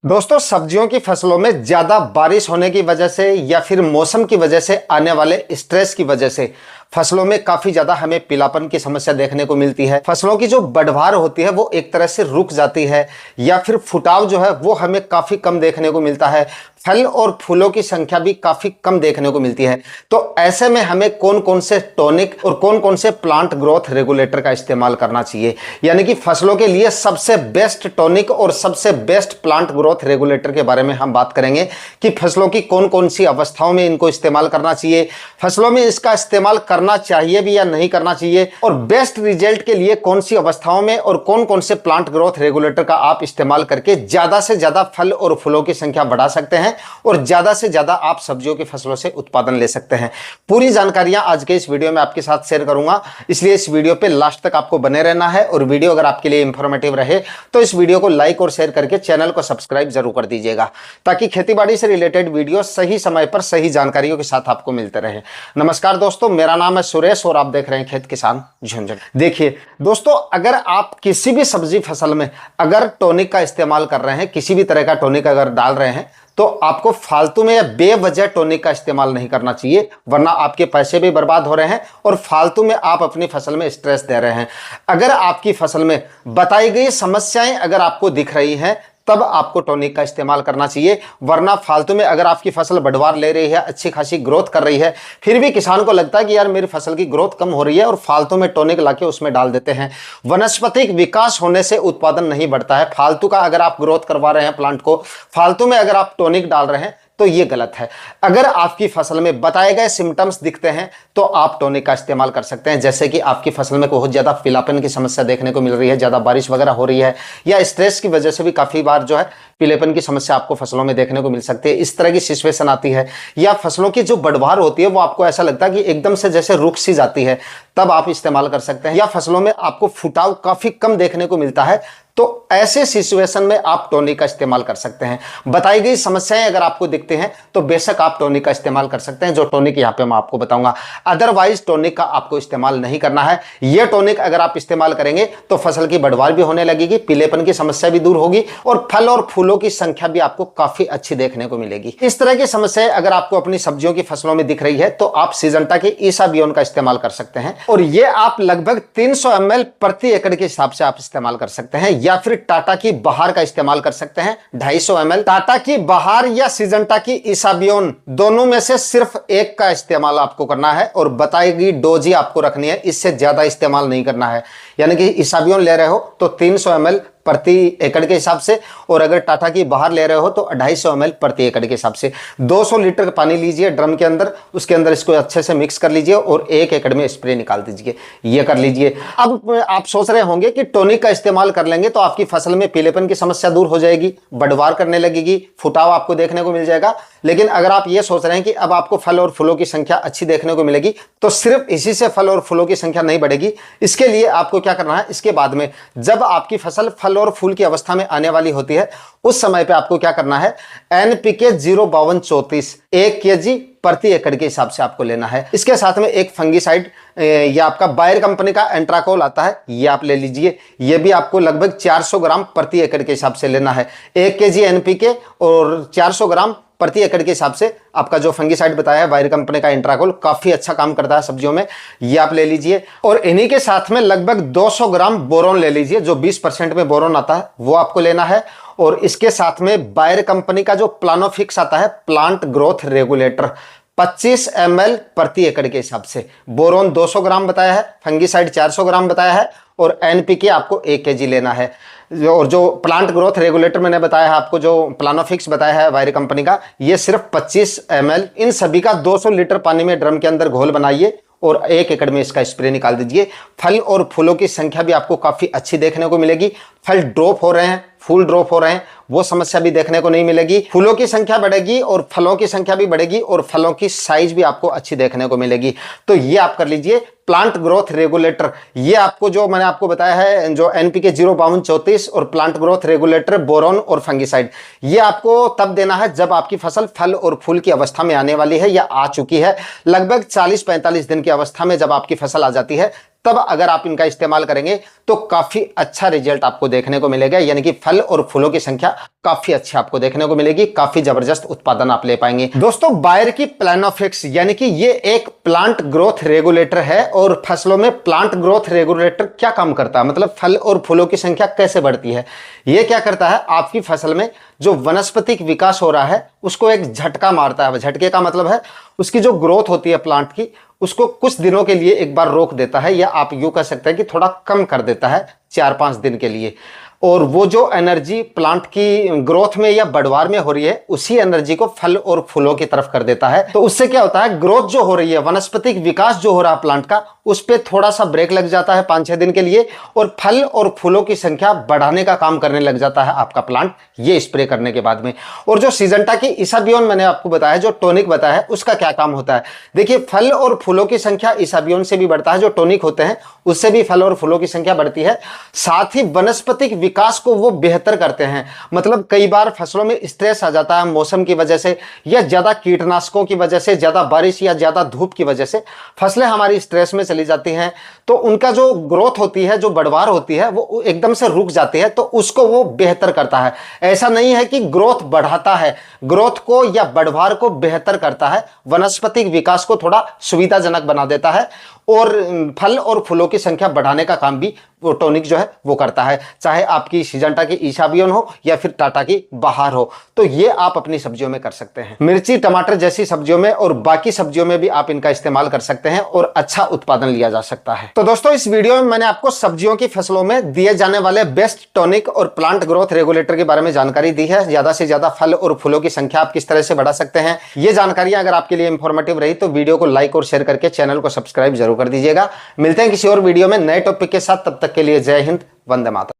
दोस्तों, सब्जियों की फसलों में ज्यादा बारिश होने की वजह से या फिर मौसम की वजह से आने वाले स्ट्रेस की वजह से फसलों में काफी ज्यादा हमें पीलापन की समस्या देखने को मिलती है। फसलों की जो बढ़वार होती है वो एक तरह से रुक जाती है या फिर फुटाव जो है वो हमें काफी कम देखने को मिलता है। फल और फूलों की संख्या भी काफी कम देखने को मिलती है। तो ऐसे में हमें कौन कौन से टॉनिक और कौन कौन से प्लांट ग्रोथ रेगुलेटर का इस्तेमाल करना चाहिए, यानी कि फसलों के लिए सबसे बेस्ट टॉनिक और सबसे बेस्ट प्लांट ग्रोथ रेगुलेटर के बारे में हम बात करेंगे कि फसलों की कौन कौन सी अवस्थाओं में इनको इस्तेमाल करना चाहिए, फसलों में इसका इस्तेमाल करना चाहिए भी या नहीं करना चाहिए, और बेस्ट रिजल्ट के लिए कौन सी अवस्थाओं में और कौन कौन से प्लांट ग्रोथ रेगुलेटर का आप इस्तेमाल करके ज्यादा से ज्यादा फल और फूलों की संख्या बढ़ा सकते हैं और ज्यादा से ज्यादा आप सब्जियों की फसलों से उत्पादन ले सकते हैं। पूरी जानकारियां आज के इस वीडियो में आपके साथ शेयर करूंगा, इसलिए इस वीडियो पे लास्ट तक आपको बने रहना है। और वीडियो अगर आपके लिए इंफॉर्मेटिव रहे तो इस वीडियो को लाइक और शेयर करके चैनल को सब्सक्राइब जरूर कर दीजिएगा, ताकि खेतीबाड़ी से रिलेटेड वीडियो सही समय पर सही जानकारियों के साथ आपको मिलते रहे। नमस्कार दोस्तों, मेरा नाम है सुरेश और आप देख रहे हैं खेत किसान झुंझुनू। देखिए दोस्तों, अगर आप किसी भी सब्जी फसल में अगर टॉनिक का इस्तेमाल कर रहे हैं, किसी भी तरह का टॉनिक अगर डाल रहे हैं, तो आपको फालतू में या बेवजह टॉनिक का इस्तेमाल नहीं करना चाहिए, वरना आपके पैसे भी बर्बाद हो रहे हैं और फालतू में आप अपनी फसल में स्ट्रेस दे रहे हैं। अगर आपकी फसल में बताई गई समस्याएं अगर आपको दिख रही हैं, तब आपको टॉनिक का इस्तेमाल करना चाहिए, वरना फालतू में अगर आपकी फसल बढ़वार ले रही है, अच्छी खासी ग्रोथ कर रही है, फिर भी किसान को लगता है कि यार मेरी फसल की ग्रोथ कम हो रही है और फालतू में टॉनिक लाके उसमें डाल देते हैं। वनस्पतिक विकास होने से उत्पादन नहीं बढ़ता है। फालतू का अगर आप ग्रोथ करवा रहे हैं प्लांट को, फालतू में अगर आप टॉनिक डाल रहे हैं तो ये गलत है। अगर आपकी फसल में बताए गए सिम्टम्स दिखते हैं तो आप टॉनिक का इस्तेमाल कर सकते हैं, जैसे कि आपकी फसल में बहुत ज्यादा पीलापन की समस्या देखने को मिल रही है, ज्यादा बारिश वगैरह हो रही है, या स्ट्रेस की वजह से भी काफी बार जो है पीलेपन की समस्या आपको फसलों में देखने को मिल सकती है। इस तरह की सिचुएशन आती है, या फसलों की जो बढ़वार होती है वो आपको ऐसा लगता है कि एकदम से जैसे रुक सी जाती है, तब आप इस्तेमाल कर सकते हैं। या फसलों में आपको फुटाव काफी कम देखने को मिलता है, तो ऐसे सिचुएशन में आप टॉनिक का इस्तेमाल कर सकते हैं। बताई गई समस्याएं अगर आपको दिखते हैं तो बेशक आप टॉनिक का इस्तेमाल कर सकते हैं, जो टॉनिक यहां पे मैं आपको बताऊंगा। अदरवाइज टॉनिक का आपको इस्तेमाल नहीं करना है। यह टॉनिक अगर आप इस्तेमाल करेंगे तो फसल की बढ़वार भी होने लगेगी, पीलेपन की समस्या भी दूर होगी और फल और फूलों की संख्या भी आपको काफी अच्छी देखने को मिलेगी। इस तरह की समस्याएं अगर आपको अपनी सब्जियों की फसलों में दिख रही है तो आप सिजंटा के ईसाबियोन का इस्तेमाल कर सकते हैं, और यह आप लगभग 300 ml प्रति एकड़ के हिसाब से आप इस्तेमाल कर सकते हैं। या फिर टाटा की बहार का इस्तेमाल कर सकते हैं 250 ml। टाटा की बहार या सिजंटा की ईसाबियोन, दोनों में से सिर्फ एक का इस्तेमाल आपको करना है और बताई गई डोज ही आपको रखनी है, इससे ज्यादा इस्तेमाल नहीं करना है। यानी कि ईसाबियोन ले रहे हो तो 300 ml प्रति एकड़ के हिसाब से, और अगर टाटा की बहार ले रहे हो तो 250 ml प्रति एकड़ के हिसाब से 200 लीटर पानी लीजिए ड्रम के अंदर, उसके अंदर इसको अच्छे से मिक्स कर लीजिए और 1 एकड़ में स्प्रे निकाल दीजिए। ये कर लीजिए। अब आप सोच रहे होंगे कि टॉनिक का इस्तेमाल कर लेंगे तो आपकी फसल में पीलेपन की समस्या दूर हो जाएगी, बढ़वार करने लगेगी, फुटाव आपको देखने को मिल जाएगा। लेकिन अगर आप ये सोच रहे हैं कि अब आपको फल और फूलों की संख्या अच्छी देखने को मिलेगी, तो सिर्फ इसी से फल और फूलों की संख्या नहीं बढ़ेगी। इसके लिए आपको क्या करना है, इसके बाद में जब आपकी फसल फल और फूल की अवस्था में आने वाली होती है, उस समय पे आपको क्या करना है, NPK 05234 1 kg प्रति एकड़ के हिसाब से आपको लेना है। इसके साथ में एक फंगीसाइड, ये आपका बायर कंपनी का एंट्राकोल आता है, ये आप ले लीजिए। ये भी आपको लगभग 400 ग्राम प्रति एकड़ के हिसाब से लेना है। 1 kg NPK और 400 ग्राम प्रति एकड़ के हिसाब से आपका जो फंगीसाइड बताया है बायर कंपनी का एंट्राकोल, काफी अच्छा काम करता है सब्जियों में, ये आप ले लीजिए। और इन्हीं के साथ में लगभग 200 ग्राम बोरोन ले लीजिए, जो 20% में बोरोन आता है वो आपको लेना है। और इसके साथ में बायर कंपनी का जो प्लानोफिक्स आता है प्लांट ग्रोथ रेगुलेटर, 25 ml प्रति एकड़ के हिसाब से। बोरोन 200 ग्राम बताया है, फंगीसाइड 400 ग्राम बताया है, और NPK आपको 1 kg लेना है। और जो प्लांट ग्रोथ रेगुलेटर मैंने बताया है आपको, जो प्लानोफिक्स बताया है वायर कंपनी का, ये सिर्फ 25 ml। इन सभी का 200 लीटर पानी में ड्रम के अंदर घोल बनाइए और 1 एकड़ में इसका स्प्रे निकाल दीजिए। फल और फूलों की संख्या भी आपको काफी अच्छी देखने को मिलेगी। फल ड्रॉप हो रहे हैं, फूल ड्रॉप हो रहे हैं, वो समस्या भी देखने को नहीं मिलेगी। फूलों की संख्या बढ़ेगी और फलों की संख्या भी बढ़ेगी और फलों की साइज भी आपको अच्छी देखने को मिलेगी। तो ये आप कर लीजिए प्लांट ग्रोथ रेगुलेटर, ये आपको जो मैंने आपको बताया है, जो एनपीके 05234 और प्लांट ग्रोथ रेगुलेटर बोरॉन और फंगिसाइड, ये आपको तब देना है जब आपकी फसल फल और फूल की अवस्था में आने वाली है या आ चुकी है। लगभग 40-45 दिन की अवस्था में जब आपकी फसल आ जाती है, तब अगर आप इनका इस्तेमाल करेंगे तो काफी अच्छा रिजल्ट आपको देखने को मिलेगा, यानी कि फल और फूलों की संख्या काफी अच्छी आपको देखने को मिलेगी, काफी जबरदस्त उत्पादन आप ले पाएंगे। दोस्तों, बायर की प्लानोफिक्स यानी कि ये एक प्लांट ग्रोथ रेगुलेटर है। और फसलों में प्लांट ग्रोथ रेगुलेटर क्या काम करता है, मतलब फल और फूलों की संख्या कैसे बढ़ती है, ये क्या करता है, आपकी फसल में जो वनस्पतिक विकास हो रहा है उसको एक झटका मारता है। झटके का मतलब है उसकी जो ग्रोथ होती है प्लांट की, उसको कुछ दिनों के लिए एक बार रोक देता है, या आप यूं कह सकते हैं कि थोड़ा कम कर देता है 4-5 दिन के लिए। और वो जो एनर्जी प्लांट की ग्रोथ में या बढ़वार में हो रही है, उसी एनर्जी को फल और फूलों की तरफ कर देता है। तो उससे क्या होता है, ग्रोथ जो हो रही है, वनस्पतिक विकास जो हो रहा है प्लांट का, उस पर थोड़ा सा ब्रेक लग जाता है 5-6 दिन के लिए, और फल और फूलों की संख्या बढ़ाने का काम करने लग जाता है आपका प्लांट, ये स्प्रे करने के बाद में। और जो सिजेंटा की इसाबियोन मैंने आपको बताया, जो टॉनिक बताया है, उसका क्या काम होता है। देखिए, फल और फूलों की संख्या इसाबियोन से भी बढ़ता है, जो टॉनिक होते हैं उससे भी फल और फूलों की संख्या बढ़ती है। साथ ही वनस्पतिक विकास को वो बेहतर करते हैं। मतलब कई बार फसलों में स्ट्रेस आ जाता है मौसम की वजह से, या ज्यादा कीटनाशकों की वजह से, ज्यादा बारिश या ज्यादा धूप की वजह से फसलें हमारी स्ट्रेस में चली जाती हैं, तो उनका जो ग्रोथ होती है, जो बढ़वार होती है, वो एकदम से रुक जाती है। तो उसको वो बेहतर करता है। ऐसा नहीं है कि ग्रोथ बढ़ाता है, ग्रोथ को या बढ़वार को बेहतर करता है, वनस्पतिक विकास को थोड़ा सुविधाजनक बना देता है, और फल और फूलों की संख्या बढ़ाने का काम भी वो टॉनिक जो है वो करता है। चाहे आपकी सिजेंटा की इसाबियोन हो या फिर टाटा की बहार हो, तो ये आप अपनी सब्जियों में कर सकते हैं। मिर्ची, टमाटर जैसी सब्जियों में और बाकी सब्जियों में भी आप इनका इस्तेमाल कर सकते हैं और अच्छा उत्पादन लिया जा सकता है। तो दोस्तों, इस वीडियो में मैंने आपको सब्जियों की फसलों में दिए जाने वाले बेस्ट टॉनिक और प्लांट ग्रोथ रेगुलेटर के बारे में जानकारी दी है। ज्यादा से ज्यादा फल और फूलों की संख्या आप किस तरह से बढ़ा सकते हैं, ये जानकारियां अगर आपके लिए इंफॉर्मेटिव रही तो वीडियो को लाइक और शेयर करके चैनल को सब्सक्राइब जरूर कर दीजिएगा। मिलते हैं किसी और वीडियो में नए टॉपिक के साथ, तब तक के लिए जय हिंद, वंदे मातरम।